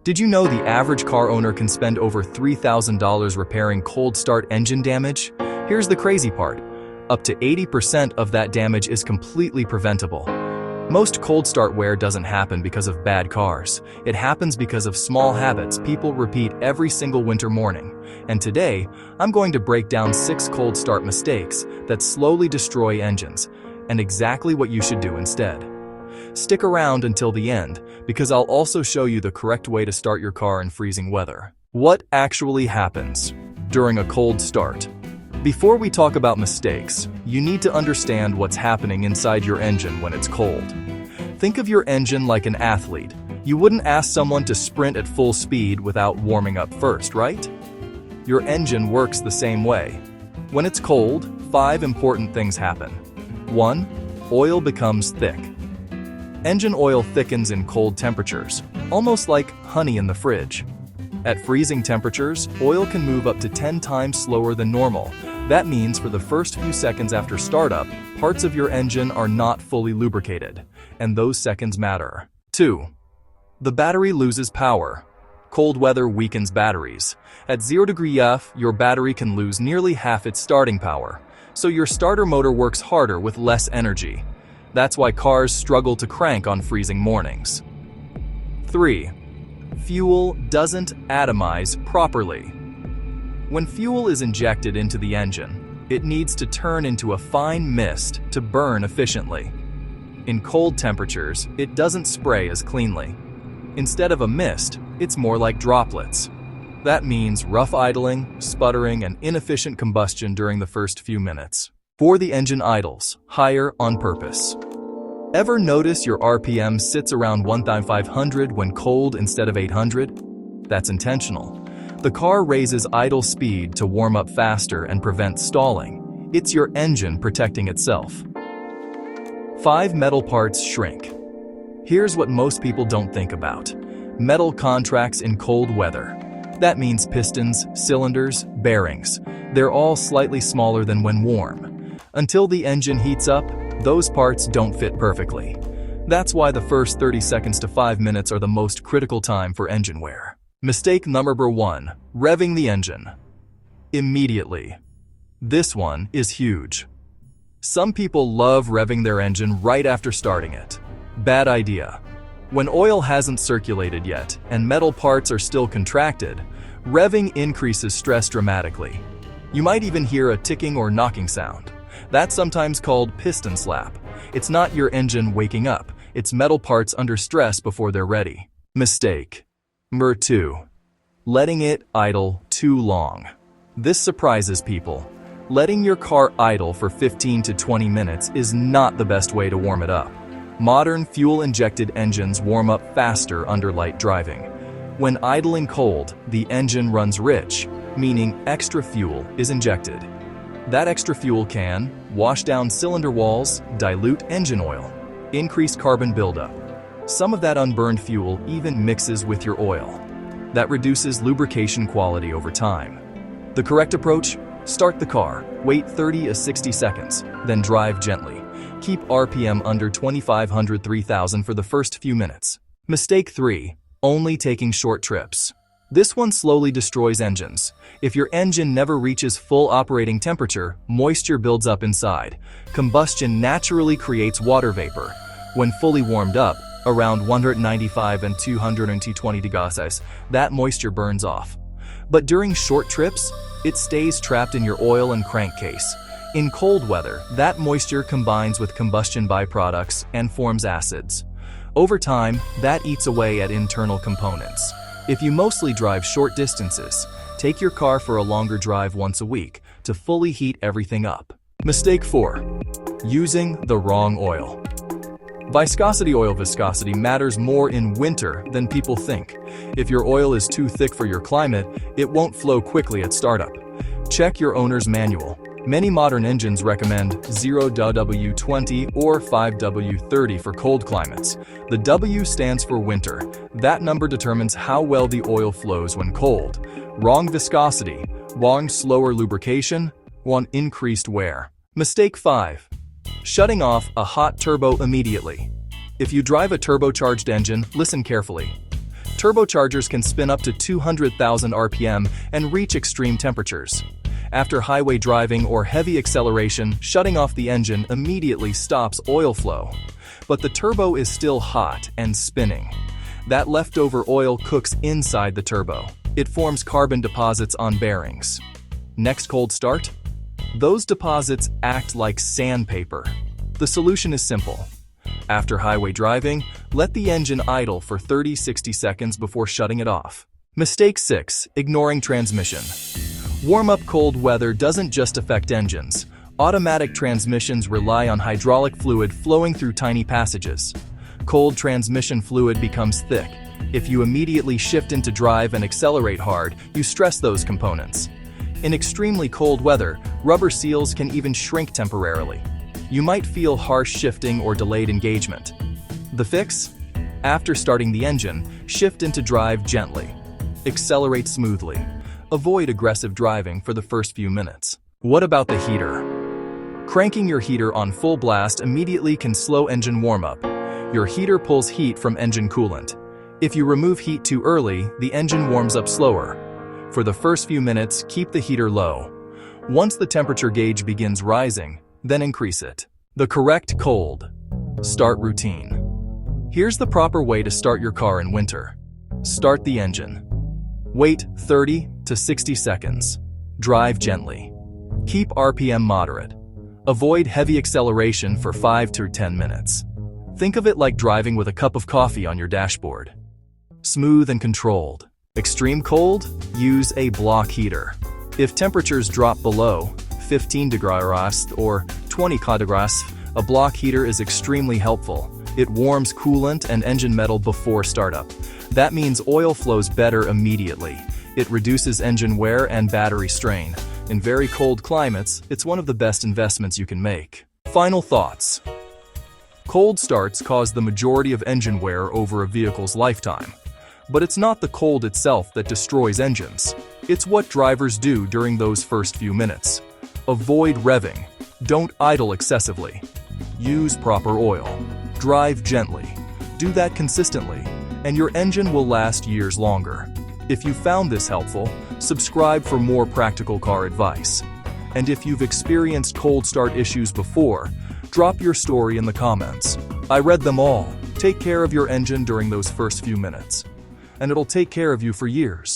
Did you know the average car owner can spend over $3,000 repairing cold start engine damage? Here's the crazy part. Up to 80% of that damage is completely preventable. Most cold start wear doesn't happen because of bad cars. It happens because of small habits people repeat every single winter morning. And today, I'm going to break down 6 cold start mistakes that slowly destroy engines, and exactly what you should do instead. Stick around until the end, because I'll also show you the correct way to start your car in freezing weather. What actually happens during a cold start? Before we talk about mistakes, you need to understand what's happening inside your engine when it's cold. Think of your engine like an athlete. You wouldn't ask someone to sprint at full speed without warming up first, right? Your engine works the same way. When it's cold, 5 important things happen. 1. Oil becomes thick. Engine oil thickens in cold temperatures, almost like honey in the fridge. At freezing temperatures, oil can move up to 10 times slower than normal. That means for the first few seconds after startup, parts of your engine are not fully lubricated, and those seconds matter. 2. The battery loses power. Cold weather weakens batteries. At 0 degrees F, your battery can lose nearly half its starting power, so your starter motor works harder with less energy. That's why cars struggle to crank on freezing mornings. 3. Fuel doesn't atomize properly. When fuel is injected into the engine, it needs to turn into a fine mist to burn efficiently. In cold temperatures, it doesn't spray as cleanly. Instead of a mist, it's more like droplets. That means rough idling, sputtering, and inefficient combustion during the first few minutes. 4. The engine idles, higher on purpose. Ever notice your RPM sits around 1,500 when cold instead of 800? That's intentional. The car raises idle speed to warm up faster and prevent stalling. It's your engine protecting itself. 5. Metal parts shrink. Here's what most people don't think about. Metal contracts in cold weather. That means pistons, cylinders, bearings. They're all slightly smaller than when warm. Until the engine heats up, those parts don't fit perfectly. That's why the first 30 seconds to 5 minutes are the most critical time for engine wear. Mistake number 1, revving the engine immediately. This one is huge. Some people love revving their engine right after starting it. Bad idea. When oil hasn't circulated yet and metal parts are still contracted, revving increases stress dramatically. You might even hear a ticking or knocking sound. That's sometimes called piston slap. It's not your engine waking up, it's metal parts under stress before they're ready. Mistake number 2, letting it idle too long. This surprises people. Letting your car idle for 15 to 20 minutes is not the best way to warm it up. Modern fuel-injected engines warm up faster under light driving. When idling cold, the engine runs rich, meaning extra fuel is injected. That extra fuel can wash down cylinder walls, dilute engine oil, increase carbon buildup. Some of that unburned fuel even mixes with your oil. That reduces lubrication quality over time. The correct approach? Start the car, wait 30 to 60 seconds, then drive gently. Keep RPM under 2,500-3,000 for the first few minutes. Mistake 3, only taking short trips. This one slowly destroys engines. If your engine never reaches full operating temperature, moisture builds up inside. Combustion naturally creates water vapor. When fully warmed up, around 195 and 220 degrees, that moisture burns off. But during short trips, it stays trapped in your oil and crankcase. In cold weather, that moisture combines with combustion byproducts and forms acids. Over time, that eats away at internal components. If you mostly drive short distances, take your car for a longer drive once a week to fully heat everything up. Mistake 4, using the wrong oil. Viscosity matters more in winter than people think. If your oil is too thick for your climate, it won't flow quickly at startup. Check your owner's manual. Many modern engines recommend 0W20 or 5W30 for cold climates. The W stands for winter. That number determines how well the oil flows when cold. Wrong viscosity, wrong slower lubrication, wrong increased wear. Mistake 5, shutting off a hot turbo immediately. If you drive a turbocharged engine, listen carefully. Turbochargers can spin up to 200,000 RPM and reach extreme temperatures. After highway driving or heavy acceleration, shutting off the engine immediately stops oil flow. But the turbo is still hot and spinning. That leftover oil cooks inside the turbo. It forms carbon deposits on bearings. Next cold start? Those deposits act like sandpaper. The solution is simple. After highway driving, let the engine idle for 30-60 seconds before shutting it off. Mistake 6. Ignoring transmission. Warm-up cold weather doesn't just affect engines. Automatic transmissions rely on hydraulic fluid flowing through tiny passages. Cold transmission fluid becomes thick. If you immediately shift into drive and accelerate hard, you stress those components. In extremely cold weather, rubber seals can even shrink temporarily. You might feel harsh shifting or delayed engagement. The fix? After starting the engine, shift into drive gently. Accelerate smoothly. Avoid aggressive driving for the first few minutes. What about the heater? Cranking your heater on full blast immediately can slow engine warm-up. Your heater pulls heat from engine coolant. If you remove heat too early, the engine warms up slower. For the first few minutes, keep the heater low. Once the temperature gauge begins rising, then increase it. The correct cold start routine. Here's the proper way to start your car in winter. Start the engine. Wait 30 to 60 seconds. Drive gently. Keep RPM moderate. Avoid heavy acceleration for 5 to 10 minutes. Think of it like driving with a cup of coffee on your dashboard. Smooth and controlled. Extreme cold? Use a block heater. If temperatures drop below 15 degrees or 20 degrees, a block heater is extremely helpful. It warms coolant and engine metal before startup. That means oil flows better immediately. It reduces engine wear and battery strain. In very cold climates, it's one of the best investments you can make. Final thoughts. Cold starts cause the majority of engine wear over a vehicle's lifetime. But it's not the cold itself that destroys engines. It's what drivers do during those first few minutes. Avoid revving. Don't idle excessively. Use proper oil. Drive gently. Do that consistently, and your engine will last years longer. If you found this helpful, subscribe for more practical car advice. And if you've experienced cold start issues before, drop your story in the comments. I read them all. Take care of your engine during those first few minutes, and it'll take care of you for years.